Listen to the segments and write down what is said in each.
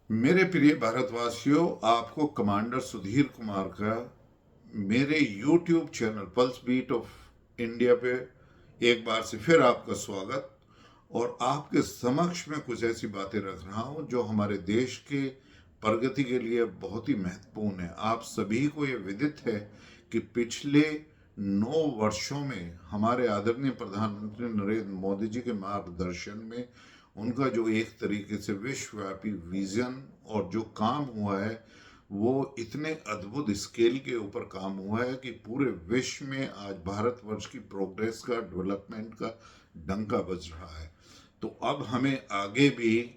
मेरे प्रिय भारतवासियों, आपको कमांडर सुधीर कुमार का मेरे YouTube channel pulse beat of India पे एक बार से फिर आपका स्वागत। और आपके समक्ष में कुछ ऐसी बातें रख रहा हूं जो हमारे देश के प्रगति के लिए बहुत ही महत्वपूर्ण है। आप सभी को ये विदित है कि पिछले 9 वर्षों में हमारे आदरणीय प्रधानमंत्री नरेंद्र मोदी जी के मार्गदर्शन में उनका जो एक तरीके से विश्वव्यापी विजन और जो काम हुआ है वो इतने अद्भुत स्केल के ऊपर काम हुआ है कि पूरे विश्व में आज भारतवर्ष की प्रोग्रेस का, डेवलपमेंट का डंका बज रहा है। तो अब हमें आगे भी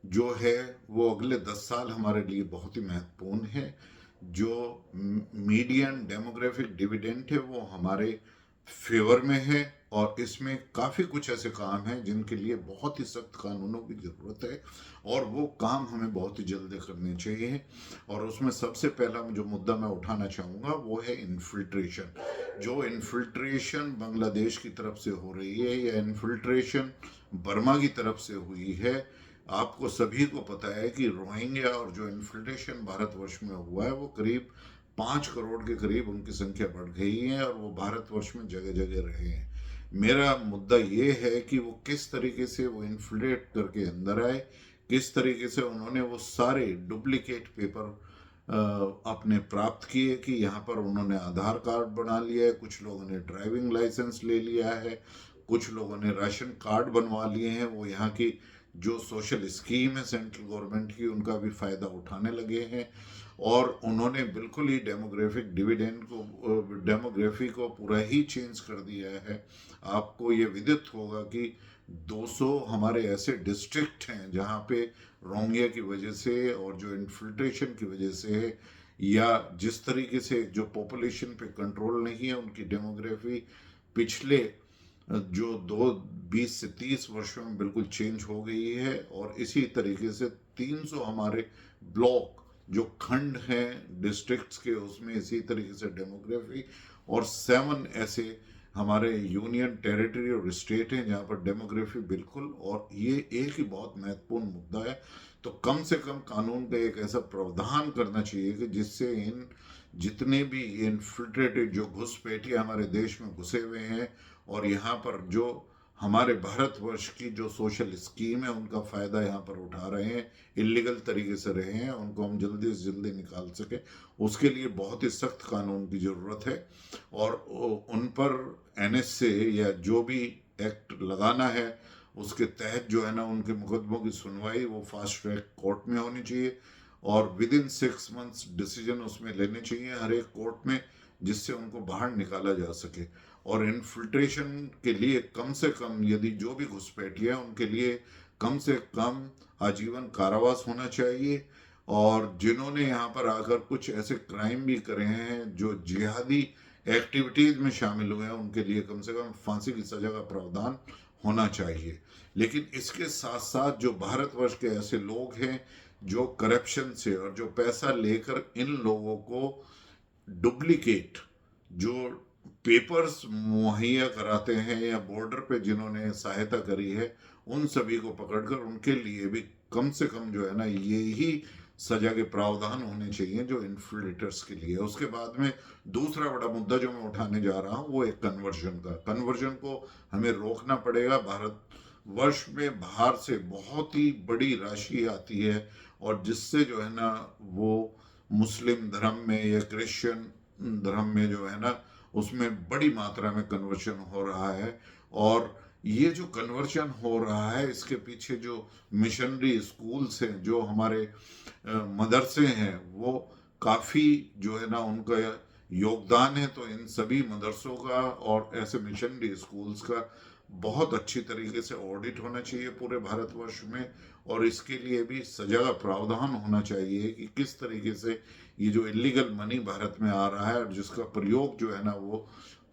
जो है वो अगले 10 साल हमारे लिए बहुत ही महत्वपूर्ण है। जो मीडियन डेमोग्राफिक डिविडेंड है वो हमारे फेवर में है, और इसमें काफ़ी कुछ ऐसे काम हैं जिनके लिए बहुत ही सख्त कानूनों की ज़रूरत है, और वो काम हमें बहुत ही जल्दी करने चाहिए। और उसमें सबसे पहला जो मुद्दा मैं उठाना चाहूँगा वो है इन्फिल्ट्रेशन। जो इन्फिल्ट्रेशन बांग्लादेश की तरफ से हो रही है या इन्फिल्ट्रेशन बर्मा की तरफ से हुई है, आपको सभी को पता है कि रोहिंग्या और जो इन्फिल्ट्रेशन भारतवर्ष में हुआ है वो करीब 5 करोड़ के करीब उनकी संख्या बढ़ गई है, और वो भारतवर्ष में जगह जगह रहे हैं। मेरा मुद्दा ये है कि वो किस तरीके से वो इन्फ्लेट करके अंदर आए, किस तरीके से उन्होंने वो सारे डुप्लीकेट पेपर अपने प्राप्त किए कि यहाँ पर उन्होंने आधार कार्ड बना लिया है, कुछ लोगों ने ड्राइविंग लाइसेंस ले लिया है, कुछ लोगों ने राशन कार्ड बनवा लिए हैं, वो यहाँ की जो सोशल स्कीम है सेंट्रल गवर्नमेंट की उनका भी फ़ायदा उठाने लगे हैं। और उन्होंने बिल्कुल ही डेमोग्राफिक डिविडेंड को, डेमोग्राफी को पूरा ही चेंज कर दिया है। आपको ये विदित होगा कि 200 हमारे ऐसे डिस्ट्रिक्ट हैं जहाँ पे रोंगिया की वजह से और जो इन्फिल्ट्रेशन की वजह से या जिस तरीके से जो पॉपुलेशन पे कंट्रोल नहीं है उनकी डेमोग्राफी पिछले जो 20 से 30 वर्षों में बिल्कुल चेंज हो गई है। और इसी तरीके से 300 हमारे ब्लॉक जो खंड हैं डिस्ट्रिक्ट्स के उसमें इसी तरीके से डेमोग्राफी, और 7 ऐसे हमारे यूनियन टेरिटरी और स्टेट हैं जहाँ पर डेमोग्राफी बिल्कुल, और ये एक ही बहुत महत्वपूर्ण मुद्दा है। तो कम से कम कानून का एक ऐसा प्रावधान करना चाहिए कि जिससे इन जितने भी इन्फिल्ट्रेटेड जो घुसपैठिए हमारे देश में घुसे हुए हैं और यहाँ पर जो हमारे भारतवर्ष की जो सोशल स्कीम है उनका फ़ायदा यहाँ पर उठा रहे हैं, इलीगल तरीके से रहे हैं, उनको हम जल्दी से जल्दी निकाल सकें, उसके लिए बहुत ही सख्त कानून की ज़रूरत है। और उन पर एनएसए या जो भी एक्ट लगाना है उसके तहत जो है ना उनके मुकदमों की सुनवाई वो फास्ट ट्रैक कोर्ट में होनी चाहिए, और विद इन 6 मंथ्स डिसीजन उसमें लेने चाहिए हर एक कोर्ट में, जिससे उनको बाहर निकाला जा सके। और इन्फिल्ट्रेशन के लिए कम से कम यदि जो भी घुसपैठिए हैं उनके लिए कम से कम आजीवन कारावास होना चाहिए। और जिन्होंने यहाँ पर आकर कुछ ऐसे क्राइम भी करे हैं जो जिहादी एक्टिविटीज में शामिल हुए हैं उनके लिए कम से कम फांसी की सजा का प्रावधान होना चाहिए। लेकिन इसके साथ साथ जो भारतवर्ष के ऐसे लोग हैं जो करप्शन से और जो पैसा लेकर इन लोगों को डुप्लीकेट जो पेपर्स मुहैया कराते हैं या बॉर्डर पे जिन्होंने सहायता करी है उन सभी को पकड़कर उनके लिए भी कम से कम जो है ना ये ही सजा के प्रावधान होने चाहिए जो इन्फ्लेटर्स के लिए। उसके बाद में दूसरा बड़ा मुद्दा जो मैं उठाने जा रहा हूँ वो एक कन्वर्जन का। कन्वर्जन को हमें रोकना पड़ेगा। भारत वर्ष में बाहर से बहुत ही बड़ी राशि आती है, और जिससे जो है ना वो मुस्लिम धर्म में या क्रिश्चियन धर्म में जो है ना उसमें बड़ी मात्रा में कन्वर्शन हो रहा है। और ये जो कन्वर्शन हो रहा है इसके पीछे जो मिशनरी स्कूल्स हैं, जो हमारे मदरसे हैं, वो काफ़ी जो है ना उनका योगदान है। तो इन सभी मदरसों का और ऐसे मिशनरी स्कूल्स का बहुत अच्छी तरीके से ऑडिट होना चाहिए पूरे भारतवर्ष में, और इसके लिए भी सजा का प्रावधान होना चाहिए कि किस तरीके से ये जो इलीगल मनी भारत में आ रहा है और जिसका प्रयोग जो है ना वो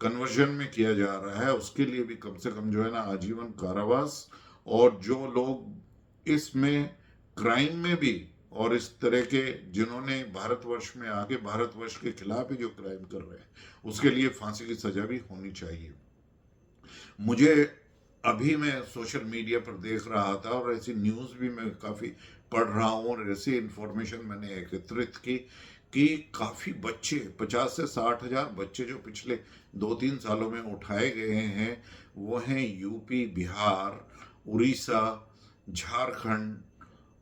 कन्वर्जन में किया जा रहा है उसके लिए भी कम से कम जो है ना आजीवन कारावास। और जो लोग इसमें क्राइम में भी और इस तरह के जिन्होंने भारतवर्ष में आके भारतवर्ष के खिलाफ ही जो क्राइम कर रहे हैं उसके लिए फांसी की सजा भी होनी चाहिए। मुझे अभी मैं सोशल मीडिया पर देख रहा था और ऐसी न्यूज़ भी मैं काफ़ी पढ़ रहा हूँ और ऐसी इंफॉर्मेशन मैंने एकत्रित की कि काफ़ी बच्चे 50 से 60 हज़ार बच्चे जो पिछले 2-3 सालों में उठाए गए हैं, वो हैं यूपी, बिहार, उड़ीसा, झारखंड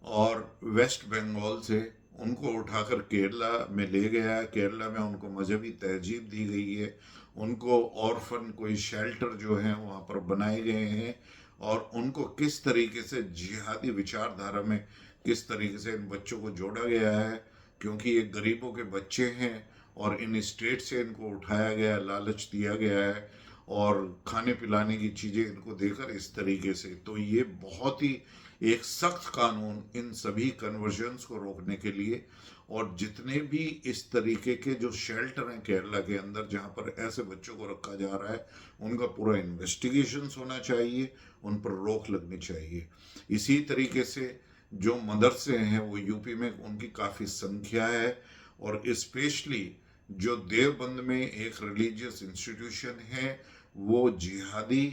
और वेस्ट बंगाल से। उनको उठाकर केरला में ले गया है। केरला में उनको मजहबी तहजीब दी गई है, उनको ऑर्फन कोई शेल्टर जो है वहाँ पर बनाए गए हैं, और उनको किस तरीके से जिहादी विचारधारा में किस तरीके से इन बच्चों को जोड़ा गया है, क्योंकि ये गरीबों के बच्चे हैं और इन स्टेट से इनको उठाया गया, लालच दिया गया है और खाने पिलाने की चीज़ें इनको देकर इस तरीके से। तो ये बहुत ही एक सख्त कानून इन सभी कन्वर्जन्स को रोकने के लिए, और जितने भी इस तरीके के जो शेल्टर हैं केरला के अंदर जहाँ पर ऐसे बच्चों को रखा जा रहा है, उनका पूरा इन्वेस्टिगेशन होना चाहिए, उन पर रोक लगनी चाहिए। इसी तरीके से जो मदरसे हैं वो यूपी में उनकी काफ़ी संख्या है, और स्पेशली जो देवबंद में एक रिलीजियस इंस्टीट्यूशन है, वो जिहादी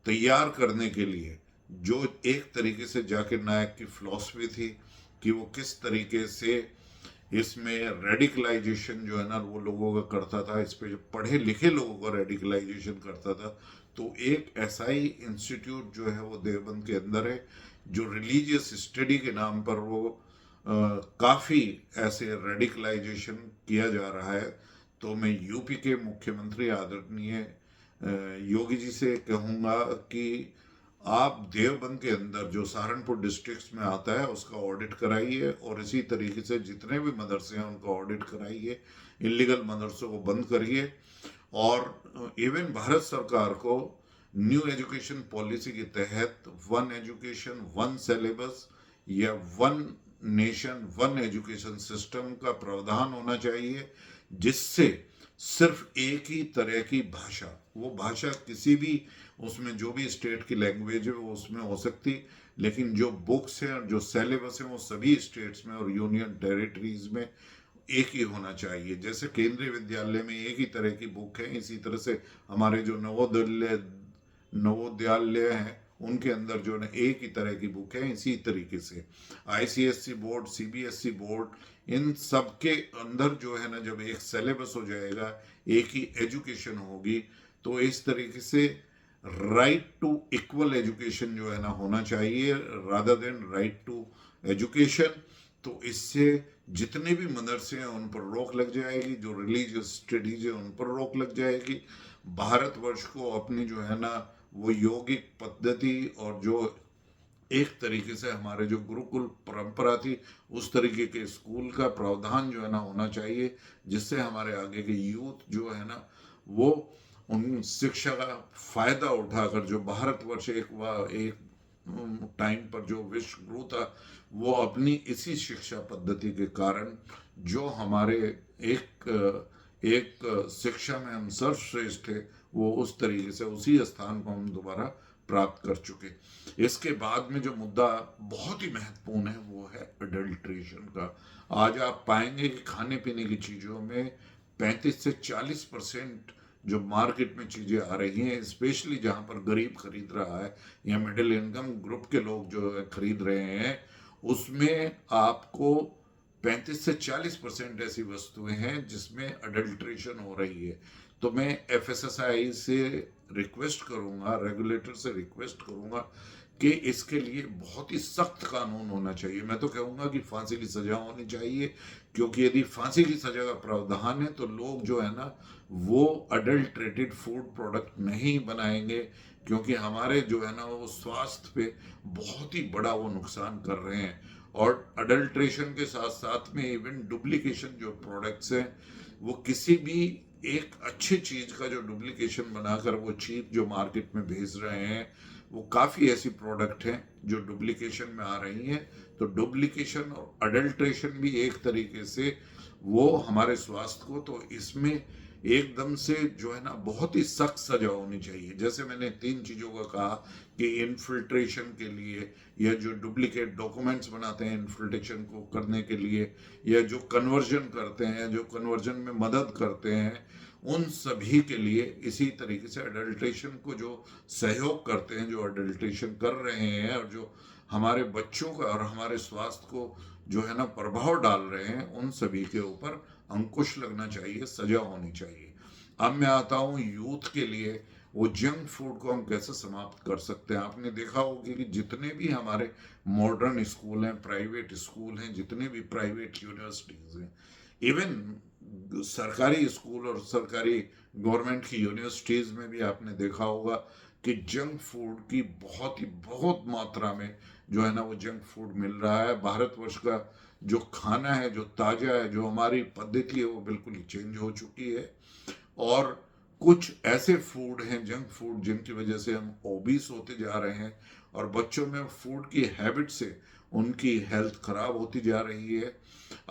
तैयार करने के लिए, जो एक तरीके से जाकिर नायक की फिलॉसफी थी कि वो किस तरीके से इसमें रेडिकलाइजेशन जो है ना वो लोगों का करता था, इस पे जो पढ़े लिखे लोगों का रेडिकलाइजेशन करता था। तो एक ऐसा ही इंस्टीट्यूट जो है वो देवबंद के अंदर है, जो रिलीजियस स्टडी के नाम पर वो काफ़ी ऐसे रेडिकलाइजेशन किया जा रहा है। तो मैं यूपी के मुख्यमंत्री आदरणीय योगी जी से कहूँगा कि आप देवबंद के अंदर जो सहारनपुर डिस्ट्रिक्ट में आता है उसका ऑडिट कराइए, और इसी तरीके से जितने भी मदरसे हैं उनका ऑडिट कराइए, इलीगल मदरसों को बंद करिए। और इवन भारत सरकार को न्यू एजुकेशन पॉलिसी के तहत वन एजुकेशन वन सिलेबस या one nation one education system का प्रावधान होना चाहिए, जिससे सिर्फ एक ही तरह की भाषा, वो भाषा किसी भी उसमें जो भी स्टेट की लैंग्वेज है वो उसमें हो सकती, लेकिन जो बुक्स हैं और जो सिलेबस हैं वो सभी स्टेट्स में और यूनियन टेरिटरीज में एक ही होना चाहिए। जैसे केंद्रीय विद्यालय में एक ही तरह की बुक है, इसी तरह से हमारे जो नवोदयालय हैं उनके अंदर जो है एक ही तरह की बुक है। इसी तरीके से आईसीएससी बोर्ड, सीबीएसई बोर्ड, इन सब के अंदर जो है ना जब एक सिलेबस हो जाएगा, एक ही एजुकेशन होगी, तो इस तरीके से राइट टू इक्वल एजुकेशन जो है ना होना चाहिए rather than right to education. तो इससे जितने भी मदरसे हैं उन पर रोक लग जाएगी, जो रिलीजियस स्टडीज है उन पर रोक लग जाएगी। भारतवर्ष को अपनी जो है ना वो यौगिक पद्धति और जो एक तरीके से हमारे जो गुरुकुल परंपरा थी उस तरीके के स्कूल का प्रावधान जो है ना होना चाहिए, जिससे हमारे आगे के यूथ जो है ना वो उन शिक्षा का फायदा उठाकर, जो भारतवर्ष एक टाइम पर जो विश्व गुरु था, वो अपनी इसी शिक्षा पद्धति के कारण जो हमारे एक शिक्षा में हम सर्वश्रेष्ठ थे, वो उस तरीके से उसी स्थान को हम दोबारा प्राप्त कर चुके। इसके बाद में जो मुद्दा बहुत ही महत्वपूर्ण है वो है अडल्ट्रेशन का। आज आप पाएंगे कि खाने पीने की चीज़ों में 35 से 40% जो मार्केट में चीज़ें आ रही हैं, स्पेशली जहाँ पर गरीब खरीद रहा है या मिडिल इनकम ग्रुप के लोग जो है खरीद रहे हैं, उसमें आपको 35 से 40% ऐसी वस्तुएं हैं जिसमें अडल्ट्रेशन हो रही है। तो मैं एफएसएसआई से रिक्वेस्ट करूंगा, रेगुलेटर से रिक्वेस्ट करूंगा कि इसके लिए बहुत ही सख्त कानून होना चाहिए। मैं तो कहूँगा कि फांसी की सजा होनी चाहिए, क्योंकि यदि फांसी की सजा का प्रावधान है तो लोग जो है ना वो अडल्ट्रेटेड फूड प्रोडक्ट नहीं बनाएंगे, क्योंकि हमारे जो है ना वो स्वास्थ्य पे बहुत ही बड़ा वो नुकसान कर रहे हैं। और अडल्ट्रेशन के साथ साथ में इवन डुप्लीकेशन जो प्रोडक्ट्स हैं, वो किसी भी एक अच्छी चीज का जो डुप्लीकेशन बनाकर वो चीप जो मार्केट में भेज रहे हैं, वो काफ़ी ऐसी प्रोडक्ट हैं जो डुप्लीकेशन में आ रही हैं। तो डुप्लीकेशन और अडल्ट्रेशन भी एक तरीके से वो हमारे स्वास्थ्य को, तो इसमें एकदम से जो है ना बहुत ही सख्त सजा होनी चाहिए। जैसे मैंने 3 चीज़ों का कहा कि इन्फिल्ट्रेशन के लिए, या जो डुप्लीकेट डॉक्यूमेंट्स बनाते हैं इन्फिल्ट्रेशन को करने के लिए, या जो कन्वर्जन करते हैं, जो कन्वर्जन में मदद करते हैं, उन सभी के लिए इसी तरीके से अडल्ट्रेशन को जो सहयोग करते हैं, जो अडल्ट्रेशन कर रहे हैं और जो हमारे बच्चों का और हमारे स्वास्थ्य को जो है ना प्रभाव डाल रहे हैं, उन सभी के ऊपर अंकुश लगना चाहिए, सजा होनी चाहिए। अब मैं आता हूँ यूथ के लिए, वो जंक फूड को हम कैसे समाप्त कर सकते हैं। आपने देखा होगा कि जितने भी हमारे मॉडर्न स्कूल हैं, प्राइवेट स्कूल हैं, जितने भी प्राइवेट यूनिवर्सिटीज हैं, इवन सरकारी स्कूल और सरकारी गवर्नमेंट की यूनिवर्सिटीज में भी आपने देखा होगा कि जंक फूड की बहुत मात्रा में जो है ना वो जंक फूड मिल रहा है। भारतवर्ष का जो खाना है, जो ताजा है, जो हमारी पद्धति है, वो बिल्कुल ही चेंज हो चुकी है। और कुछ ऐसे फूड हैं, जंक फूड, जिनकी वजह से हम ओबीस होते जा रहे हैं और बच्चों में फूड की हैबिट से उनकी हेल्थ खराब होती जा रही है।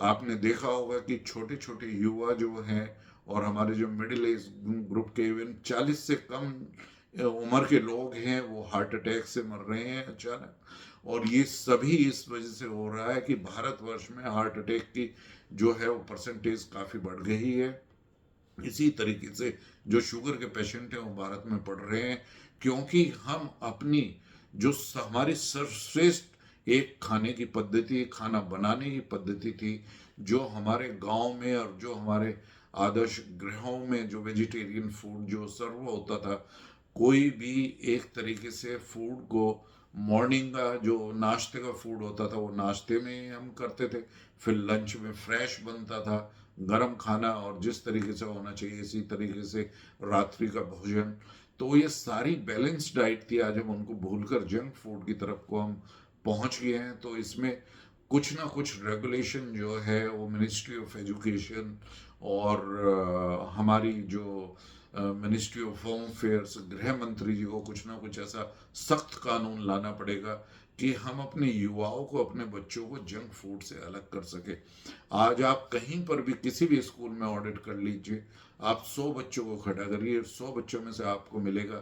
आपने देखा होगा कि छोटे छोटे युवा जो हैं और हमारे जो मिडिल एज ग्रुप के, इवन 40 से कम उम्र के लोग हैं, वो हार्ट अटैक से मर रहे हैं अचानक। और ये सभी इस वजह से हो रहा है कि भारतवर्ष में हार्ट अटैक की जो है वो परसेंटेज काफ़ी बढ़ गई है। इसी तरीके से जो शुगर के पेशेंट हैं वो भारत में बढ़ रहे हैं, क्योंकि हम अपनी जो हमारी सर्वश्रेष्ठ एक खाने की पद्धति, खाना बनाने की पद्धति थी, जो हमारे गांव में और जो हमारे आदर्श गृहों में जो वेजिटेरियन फूड जो सर्व होता था, कोई भी एक तरीके से फूड को, मॉर्निंग का जो नाश्ते का फूड होता था वो नाश्ते में हम करते थे, फिर लंच में फ्रेश बनता था गरम खाना, और जिस तरीके से होना चाहिए इसी तरीके से रात्रि का भोजन। तो ये सारी बैलेंस डाइट थी। आज हम उनको भूलकर जंक फूड की तरफ को हम पहुंच गए हैं। तो इसमें कुछ ना कुछ रेगुलेशन जो है वो मिनिस्ट्री ऑफ एजुकेशन और हमारी जो मिनिस्ट्री ऑफ होम अफेयर्स, गृह मंत्री जी को कुछ ना कुछ ऐसा सख्त कानून लाना पड़ेगा कि हम अपने युवाओं को, अपने बच्चों को जंक फूड से अलग कर सके। आज आप कहीं पर भी किसी भी स्कूल में ऑडिट कर लीजिए, आप 100 बच्चों को खड़ा करिए, 100 बच्चों में से आपको मिलेगा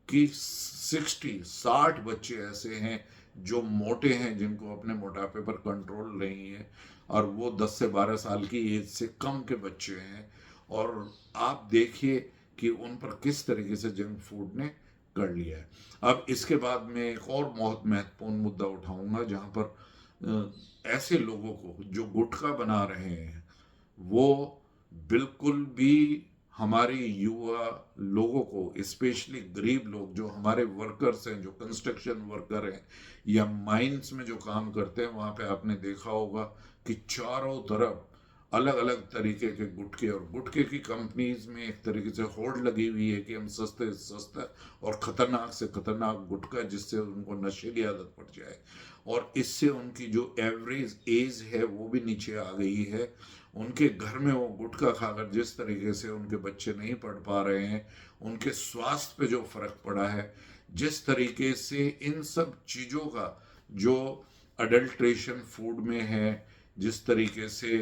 कि 60 बच्चे ऐसे हैं जो मोटे हैं, जिनको अपने मोटापे पर कंट्रोल नहीं है, और वो 10 से 12 साल की एज से कम के बच्चे हैं। और आप देखिए कि उन पर किस तरीके से जंक फूड ने कर लिया है। अब इसके बाद में एक और बहुत महत्वपूर्ण मुद्दा उठाऊंगा, जहां पर ऐसे लोगों को जो गुटखा बना रहे हैं, वो बिल्कुल भी हमारे युवा लोगों को, स्पेशली गरीब लोग जो हमारे वर्कर्स हैं, जो कंस्ट्रक्शन वर्कर हैं या माइंस में जो काम करते हैं, वहाँ पे आपने देखा होगा कि चारों तरफ अलग अलग तरीके के गुटखे, और गुटखे की कंपनीज में एक तरीके से होड़ लगी हुई है कि हम सस्ते से सस्ता और खतरनाक से खतरनाक गुटखा, जिससे उनको नशे की आदत पड़ जाए और इससे उनकी जो एवरेज एज है वो भी नीचे आ गई है। उनके घर में वो गुटखा खाकर जिस तरीके से उनके बच्चे नहीं पढ़ पा रहे हैं, उनके स्वास्थ्य पे जो फर्क पड़ा है, जिस तरीके से इन सब चीज़ों का जो अडल्ट्रेशन फूड में है, जिस तरीके से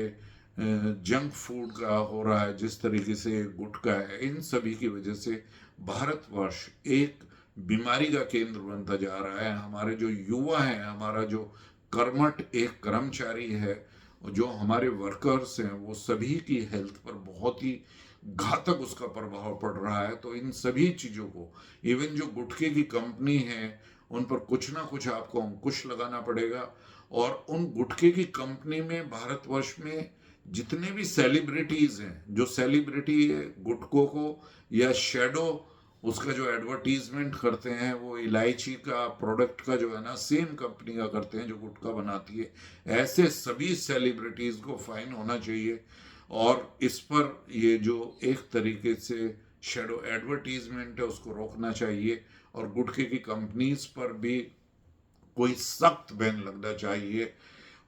जंक फूड का हो रहा है, जिस तरीके से गुटखा है, इन सभी की वजह से भारतवर्ष एक बीमारी का केंद्र बनता जा रहा है। हमारे जो युवा हैं, हमारा जो कर्मठ एक कर्मचारी है, जो हमारे वर्कर्स हैं, वो सभी की हेल्थ पर बहुत ही घातक उसका प्रभाव पड़ रहा है। तो इन सभी चीज़ों को, इवन जो गुटखे की कंपनी है, उन पर कुछ ना कुछ आपको अंकुश लगाना पड़ेगा। और उन गुटखे की कंपनी में भारतवर्ष में जितने भी सेलिब्रिटीज हैं, जो सेलिब्रिटी गुटखों को या शेडो उसका जो एडवर्टीजमेंट करते हैं, वो इलायची का प्रोडक्ट का जो है ना सेम कंपनी का करते हैं जो गुटखा बनाती है, ऐसे सभी सेलिब्रिटीज को फाइन होना चाहिए। और इस पर ये जो एक तरीके से शेडो एडवर्टीजमेंट है उसको रोकना चाहिए, और गुटखे की कंपनीज पर भी कोई सख्त बैन लगना चाहिए।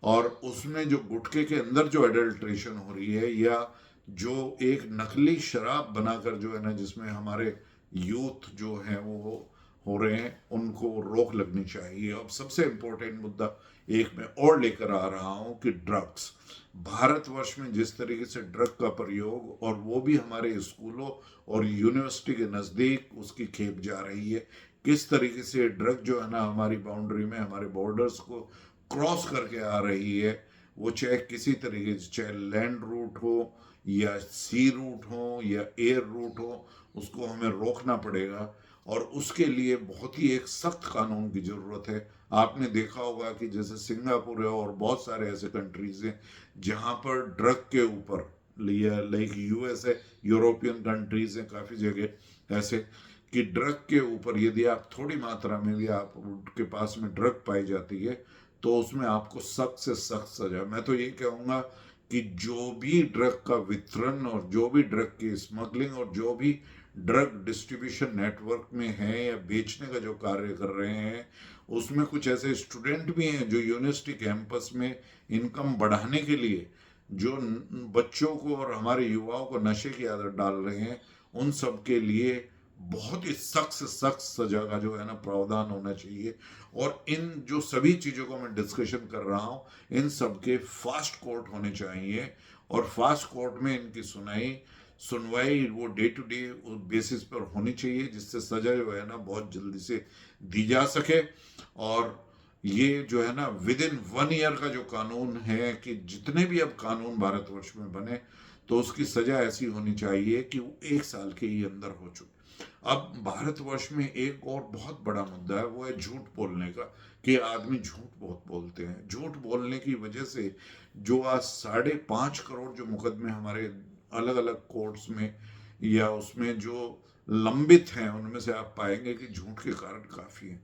और उसमें जो गुटखे के अंदर जो एडल्ट्रेशन हो रही है, या जो एक नकली शराब बनाकर जो है ना, जिसमें हमारे यूथ जो है वो हो रहे हैं उनको रोक लगनी चाहिए। अब सबसे इम्पोर्टेंट मुद्दा एक मैं और लेकर आ रहा हूं कि ड्रग्स, भारतवर्ष में जिस तरीके से ड्रग का प्रयोग, और वो भी हमारे स्कूलों और यूनिवर्सिटी के नज़दीक उसकी खेप जा रही है, किस तरीके से ड्रग जो है ना हमारी बाउंड्री में, हमारे बॉर्डर्स को क्रॉस करके आ रही है, वो चाहे किसी तरीके से, चाहे लैंड रूट हो या सी रूट हो या एयर रूट हो, उसको हमें रोकना पड़ेगा। और उसके लिए बहुत ही एक सख्त कानून की ज़रूरत है। आपने देखा होगा कि जैसे सिंगापुर है और बहुत सारे ऐसे कंट्रीज हैं जहाँ पर ड्रग के ऊपर, लाइक यूएस है, यूरोपियन कंट्रीज हैं काफ़ी जगह ऐसे, कि ड्रग के ऊपर यदि आप थोड़ी मात्रा में भी आपके पास में ड्रग पाई जाती है तो उसमें आपको सख्त से सख्त सजा। मैं तो ये कहूँगा कि जो भी ड्रग का वितरण और जो भी ड्रग की स्मगलिंग और जो भी ड्रग डिस्ट्रीब्यूशन नेटवर्क में है या बेचने का जो कार्य कर रहे हैं, उसमें कुछ ऐसे स्टूडेंट भी हैं जो यूनिवर्सिटी कैंपस में इनकम बढ़ाने के लिए जो बच्चों को और हमारे युवाओं को नशे की आदत डाल रहे हैं, उन सब के लिए बहुत ही सख्त से सख्त सजा का जो है ना प्रावधान होना चाहिए। और इन जो सभी चीज़ों को मैं डिस्कशन कर रहा हूँ, इन सब के फास्ट कोर्ट होने चाहिए, और फास्ट कोर्ट में इनकी सुनवाई वो डे टू डे बेसिस पर होनी चाहिए, जिससे सजा जो है ना बहुत जल्दी से दी जा सके। और ये जो है ना विद इन 1 ईयर का जो कानून है, कि जितने भी अब कानून भारतवर्ष में बने तो उसकी सजा ऐसी होनी चाहिए कि वो 1 साल के ही अंदर हो चुके। अब भारतवर्ष में एक और बहुत बड़ा मुद्दा है, वो है झूठ बोलने का, कि आदमी झूठ बहुत बोलते हैं। झूठ बोलने की वजह से जो आज 5.5 करोड़ जो मुकदमे हमारे अलग अलग कोर्ट्स में या उसमें जो लंबित हैं, उनमें से आप पाएंगे कि झूठ के कारण काफ़ी हैं।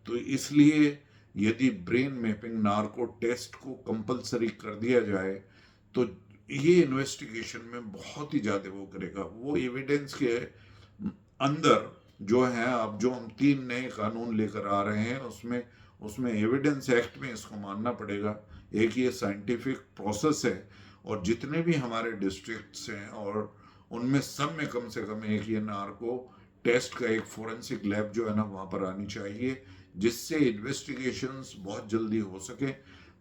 तो इसलिए यदि ब्रेन मैपिंग नार्को टेस्ट को कंपलसरी कर दिया जाए तो ये इन्वेस्टिगेशन में बहुत ही ज़्यादा वो करेगा। वो एविडेंस के अंदर जो है, अब जो हम 3 नए कानून लेकर आ रहे हैं उसमें उसमें एविडेंस एक्ट में इसको मानना पड़ेगा। एक ये साइंटिफिक प्रोसेस है, और जितने भी हमारे डिस्ट्रिक्ट्स हैं और उनमें सब में कम से कम एक ये नार्को टेस्ट का एक फोरेंसिक लैब जो है ना वहाँ पर आनी चाहिए, जिससे इन्वेस्टिगेशंस बहुत जल्दी हो सके।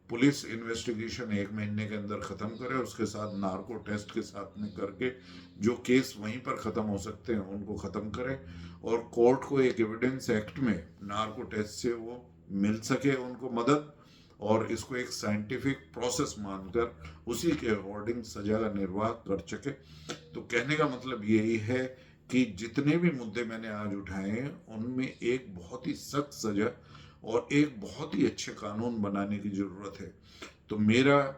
पुलिस इन्वेस्टिगेशन 1 महीने के अंदर ख़त्म करे, उसके साथ नार्को टेस्ट के साथ में करके जो केस वहीं पर ख़त्म हो सकते हैं उनको ख़त्म करे, और कोर्ट को एक एविडेंस एक्ट में नार्को टेस्ट से वो मिल सके उनको मदद, और इसको एक साइंटिफिक प्रोसेस मानकर उसी के अकॉर्डिंग सजा का निर्वाह कर सके। तो कहने का मतलब यही है कि जितने भी मुद्दे मैंने आज उठाए हैं उनमें एक बहुत ही सख्त सजा और एक बहुत ही अच्छे कानून बनाने की ज़रूरत है। तो मेरा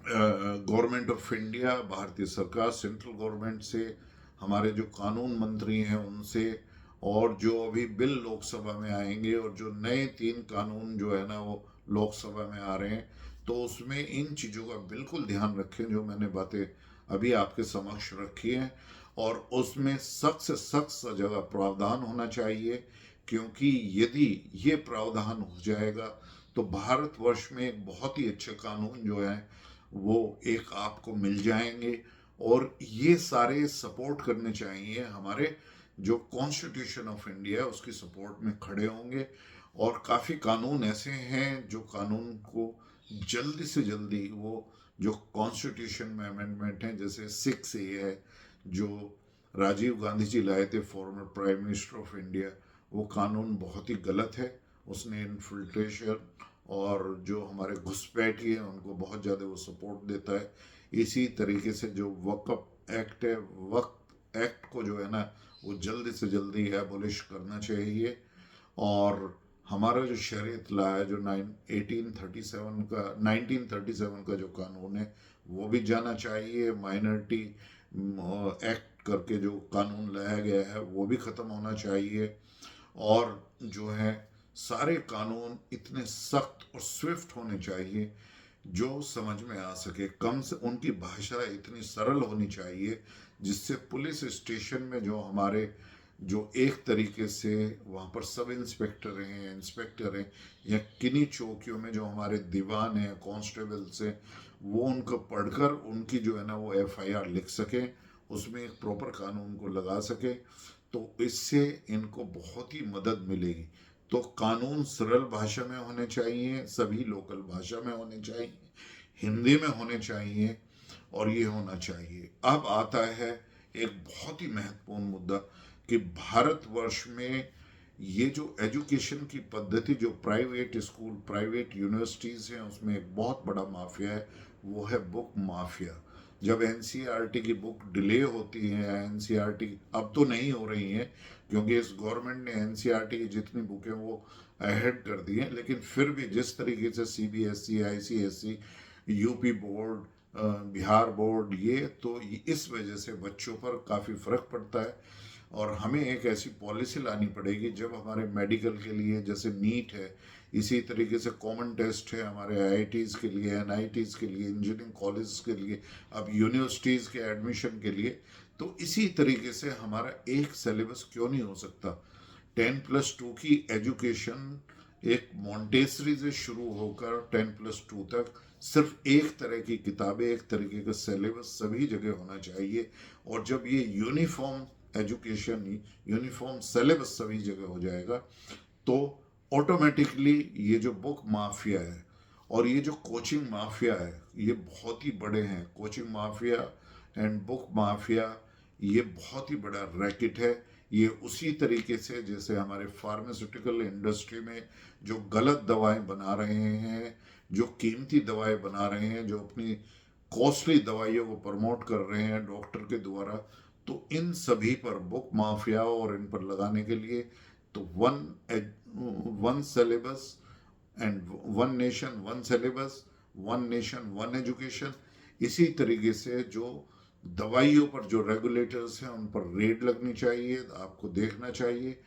गवर्नमेंट ऑफ इंडिया, भारतीय सरकार, सेंट्रल गवर्नमेंट से, हमारे जो कानून मंत्री हैं उनसे, और जो अभी बिल लोकसभा में आएंगे और जो नए 3 कानून जो है ना वो लोकसभा में आ रहे हैं, तो उसमें इन चीज़ों का बिल्कुल ध्यान रखें जो मैंने बातें अभी आपके समक्ष रखी हैं, और उसमें सख्त से सख्त सजा का प्रावधान होना चाहिए। क्योंकि यदि ये प्रावधान हो जाएगा तो भारतवर्ष में एक बहुत ही अच्छे कानून जो है वो एक आपको मिल जाएंगे, और ये सारे सपोर्ट करने चाहिए, हमारे जो कॉन्स्टिट्यूशन ऑफ इंडिया है उसकी सपोर्ट में खड़े होंगे। और काफ़ी कानून ऐसे हैं जो कानून को जल्दी से जल्दी, वो जो कॉन्स्टिट्यूशन में अमेंडमेंट हैं, जैसे 6A है जो राजीव गांधी जी लाए थे, former prime minister of India, वो कानून बहुत ही गलत है। उसने इन्फिल्ट्रेशन और जो हमारे घुसपैठी हैं उनको बहुत ज़्यादा वो सपोर्ट देता है। इसी तरीके से जो वक्फ एक्ट है, वक्फ एक्ट को जो है ना वो जल्दी से जल्दी एबॉलिश करना चाहिए। और हमारा जो शरीयत ला है, जो 1937 का जो कानून है वो भी जाना चाहिए। माइनॉरिटी एक्ट करके जो कानून लाया गया है वो भी ख़त्म होना चाहिए। और जो है सारे कानून इतने सख्त और स्विफ्ट होने चाहिए जो समझ में आ सके, कम से उनकी भाषा इतनी सरल होनी चाहिए जिससे पुलिस स्टेशन में जो हमारे जो एक तरीके से वहाँ पर सब इंस्पेक्टर हैं, इंस्पेक्टर हैं, या किन्हीं चौकियों में जो हमारे दीवान हैं, कांस्टेबल्स हैं, वो उनको पढ़कर उनकी जो है ना वो FIR लिख सकें, उसमें एक प्रॉपर कानून को लगा सके। तो इससे इनको बहुत ही मदद मिलेगी। तो कानून सरल भाषा में होने चाहिए, सभी लोकल भाषा में होने चाहिए, हिंदी में होने चाहिए, और ये होना चाहिए। अब आता है एक बहुत ही महत्वपूर्ण मुद्दा कि भारतवर्ष में ये जो एजुकेशन की पद्धति, जो प्राइवेट स्कूल, प्राइवेट यूनिवर्सिटीज़ हैं, उसमें एक बहुत बड़ा माफिया है, वो है बुक माफिया। जब एनसीईआरटी की बुक डिले होती है, एनसीईआरटी अब तो नहीं हो रही है क्योंकि इस गवर्नमेंट ने एनसीईआरटी की जितनी बुकें वो अहेड कर दी हैं, लेकिन फिर भी जिस तरीके से CBSE, ICSE, UP board, Bihar board, ये तो इस वजह से बच्चों पर काफ़ी फ़र्क पड़ता है। और हमें एक ऐसी पॉलिसी लानी पड़ेगी जब हमारे मेडिकल के लिए जैसे नीट है, इसी तरीके से कॉमन टेस्ट है हमारे आईआईटीज़ के लिए, एनआईटीज़ के लिए, इंजीनियरिंग कॉलेज के लिए, अब यूनिवर्सिटीज़ के एडमिशन के लिए, तो इसी तरीके से हमारा एक सिलेबस क्यों नहीं हो सकता। 10+2 की एजुकेशन एक मॉन्टेसरी से शुरू होकर 10+2 तक सिर्फ एक तरह की किताबें, एक तरीके का सिलेबस सभी जगह होना चाहिए। और जब ये यूनिफॉर्म एजुकेशन, यूनिफॉर्म सिलेबस सभी जगह हो जाएगा, तो ऑटोमेटिकली ये जो बुक माफिया है और ये जो कोचिंग माफिया है, ये बहुत ही बड़े हैं। Coaching mafia and book mafia ये बहुत ही बड़ा रैकेट है। ये उसी तरीके से जैसे हमारे फार्मास्यूटिकल इंडस्ट्री में जो गलत दवाएं बना रहे हैं, जो कीमती दवाएं बना रहे हैं, जो अपनी कॉस्टली दवाइयों को प्रमोट कर रहे हैं डॉक्टर के द्वारा, तो इन सभी पर बुक माफिया और इन पर लगाने के लिए तो one syllabus and one nation one syllabus, one nation one education. इसी तरीके से जो दवाइयों पर जो रेगुलेटर्स हैं उन पर रेड लगनी चाहिए, आपको देखना चाहिए।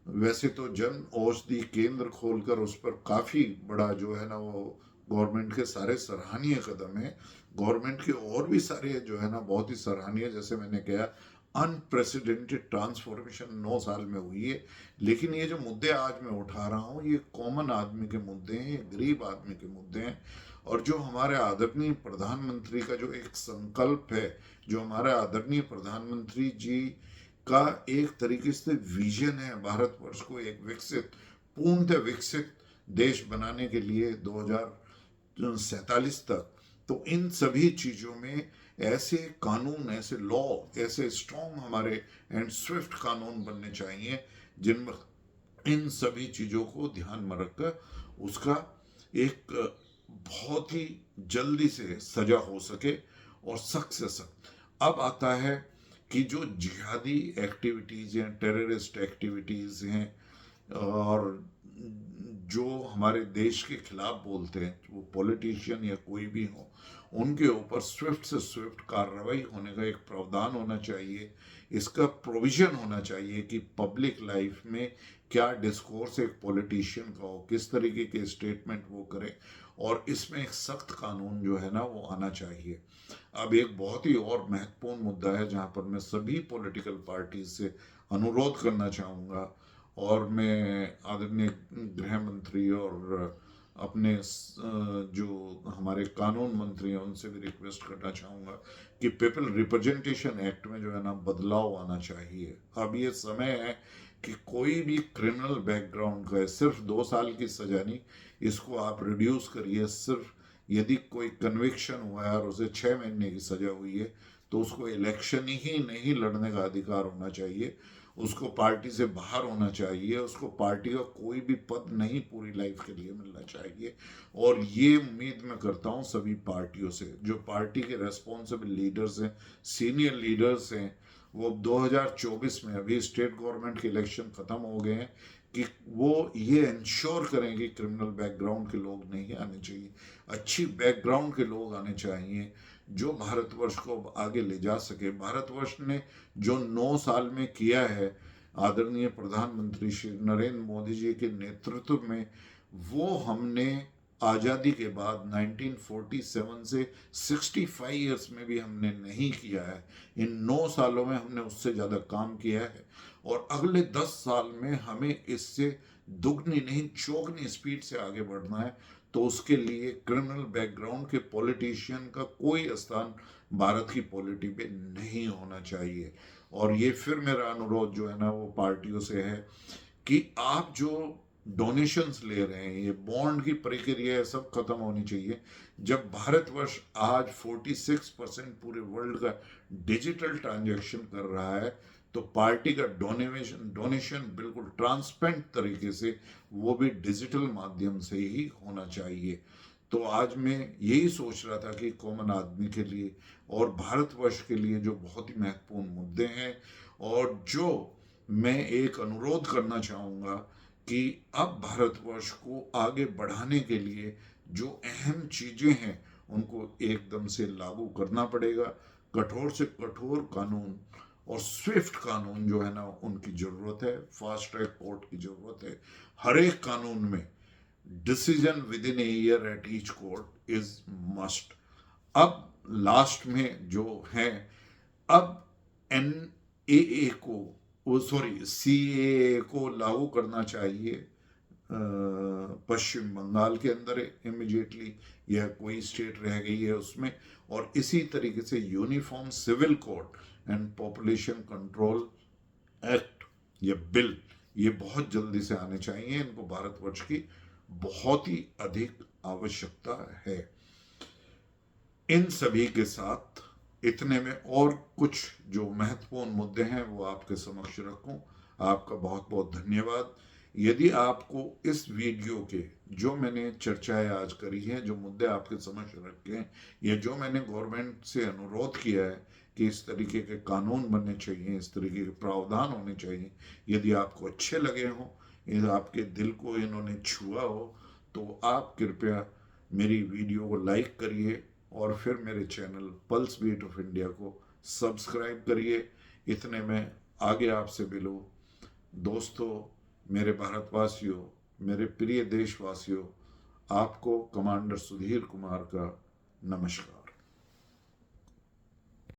वैसे तो जन औषधि केंद्र खोलकर उस पर काफ़ी बड़ा जो है ना वो गवर्नमेंट के सारे सराहनीय कदम है। गवर्नमेंट के और भी सारे जो है ना बहुत ही सराहनीय, जैसे मैंने कहा अनप्रेसिडेंटेड ट्रांसफॉर्मेशन 9 साल में हुई है। लेकिन ये जो मुद्दे आज मैं उठा रहा हूँ ये कॉमन आदमी के मुद्दे हैं, ये गरीब आदमी के मुद्दे हैं। और जो हमारे आदरणीय प्रधानमंत्री का जो एक संकल्प है, जो हमारे आदरणीय प्रधानमंत्री जी का एक तरीके से विजन है भारतवर्ष को एक विकसित, पूर्णतः विकसित देश बनाने के लिए 2047 तक, तो इन सभी चीज़ों में ऐसे कानून, ऐसे लॉ, ऐसे स्ट्रॉन्ग हमारे एंड स्विफ्ट कानून बनने चाहिए जिनमें इन सभी चीज़ों को ध्यान में रखकर उसका एक बहुत ही जल्दी से सजा हो सके और सख्त से सख्त। अब आता है कि जो जिहादी एक्टिविटीज़ हैं, टेररिस्ट एक्टिविटीज़ हैं, और जो हमारे देश के खिलाफ बोलते हैं, वो पॉलिटिशियन या कोई भी हो, उनके ऊपर स्विफ्ट से स्विफ्ट कार्रवाई होने का एक प्रावधान होना चाहिए। इसका प्रोविजन होना चाहिए कि पब्लिक लाइफ में क्या डिस्कोर्स एक पॉलिटिशियन का हो, किस तरीके के स्टेटमेंट वो करे, और इसमें एक सख्त कानून जो है ना वो आना चाहिए। अब एक बहुत ही और महत्वपूर्ण मुद्दा है जहाँ पर मैं सभी पॉलिटिकल पार्टी से अनुरोध करना चाहूँगा, और मैं आदरणीय गृह मंत्री और अपने जो हमारे कानून मंत्री हैं उनसे भी रिक्वेस्ट करना चाहूँगा कि पीपल रिप्रेजेंटेशन एक्ट में जो है ना बदलाव आना चाहिए। अब ये समय है कि कोई भी क्रिमिनल बैकग्राउंड का है, सिर्फ 2 साल की सजा नहीं, इसको आप रिड्यूस करिए। सिर्फ यदि कोई कन्विक्शन हुआ है और उसे 6 महीने की सजा हुई है तो उसको इलेक्शन ही नहीं लड़ने का अधिकार होना चाहिए, उसको पार्टी से बाहर होना चाहिए, उसको पार्टी का कोई भी पद नहीं पूरी लाइफ के लिए मिलना चाहिए। और ये उम्मीद मैं करता हूँ सभी पार्टियों से, जो पार्टी के रेस्पॉन्सिबल लीडर्स हैं, सीनियर लीडर्स हैं, वो 2024 में, अभी स्टेट गवर्नमेंट के इलेक्शन ख़त्म हो गए हैं, कि वो ये इंश्योर करें कि क्रिमिनल बैकग्राउंड के लोग नहीं आने चाहिए, अच्छी बैकग्राउंड के लोग आने चाहिए जो भारतवर्ष को आगे ले जा सके। भारतवर्ष ने जो 9 साल में किया है आदरणीय प्रधानमंत्री श्री नरेंद्र मोदी जी के नेतृत्व में, वो हमने आज़ादी के बाद 1947 से 65 ईयर्स में भी हमने नहीं किया है। इन 9 सालों में हमने उससे ज़्यादा काम किया है, और अगले 10 साल में हमें इससे दुगनी नहीं चौगनी स्पीड से आगे बढ़ना है। तो उसके लिए क्रिमिनल बैकग्राउंड के पॉलिटिशियन का कोई स्थान भारत की पॉलिटी पे नहीं होना चाहिए। और ये फिर मेरा अनुरोध जो है ना वो पार्टियों से है कि आप जो डोनेशंस ले रहे हैं, ये बॉन्ड की प्रक्रिया है, सब खत्म होनी चाहिए। जब भारतवर्ष आज 46% पूरे वर्ल्ड का डिजिटल ट्रांजैक्शन कर रहा है, तो पार्टी का डोनेशन डोनेशन बिल्कुल ट्रांसपेरेंट तरीके से, वो भी डिजिटल माध्यम से ही होना चाहिए। तो आज मैं यही सोच रहा था कि कॉमन आदमी के लिए और भारतवर्ष के लिए जो बहुत ही महत्वपूर्ण मुद्दे हैं, और जो मैं एक अनुरोध करना चाहूँगा कि अब भारतवर्ष को आगे बढ़ाने के लिए जो अहम चीज़ें हैं उनको एकदम से लागू करना पड़ेगा। कठोर से कठोर कानून और स्विफ्ट कानून जो है ना उनकी ज़रूरत है, फास्ट ट्रैक कोर्ट की ज़रूरत है। हर एक कानून में decision with in a year at each court is must. अब लास्ट में जो है, अब NAA को, वो सॉरी CAA को लागू करना चाहिए पश्चिम बंगाल के अंदर इमिडिएटली, या कोई स्टेट रह गई है उसमें। और इसी तरीके से uniform civil code and population control act, ये बिल, ये बहुत जल्दी से आने चाहिए। इनको भारतवर्ष की बहुत ही अधिक आवश्यकता है। इन सभी के साथ इतने में और कुछ जो महत्वपूर्ण मुद्दे हैं वो आपके समक्ष रखूं। आपका बहुत बहुत धन्यवाद। यदि आपको इस वीडियो के जो मैंने चर्चाएं आज करी हैं, जो मुद्दे आपके समक्ष रखे हैं, या जो मैंने गवर्नमेंट से अनुरोध किया है कि इस तरीके के कानून बनने चाहिए, इस तरीके के प्रावधान होने चाहिए, यदि आपको अच्छे लगे हों, यदि आपके दिल को इन्होंने छुआ हो, तो आप कृपया मेरी वीडियो को लाइक करिए और फिर मेरे channel pulse beat of India को सब्सक्राइब करिए। इतने में आगे आपसे मिलूं। दोस्तों, मेरे भारतवासियों, मेरे प्रिय देशवासियों, आपको कमांडर सुधीर कुमार का नमस्कार।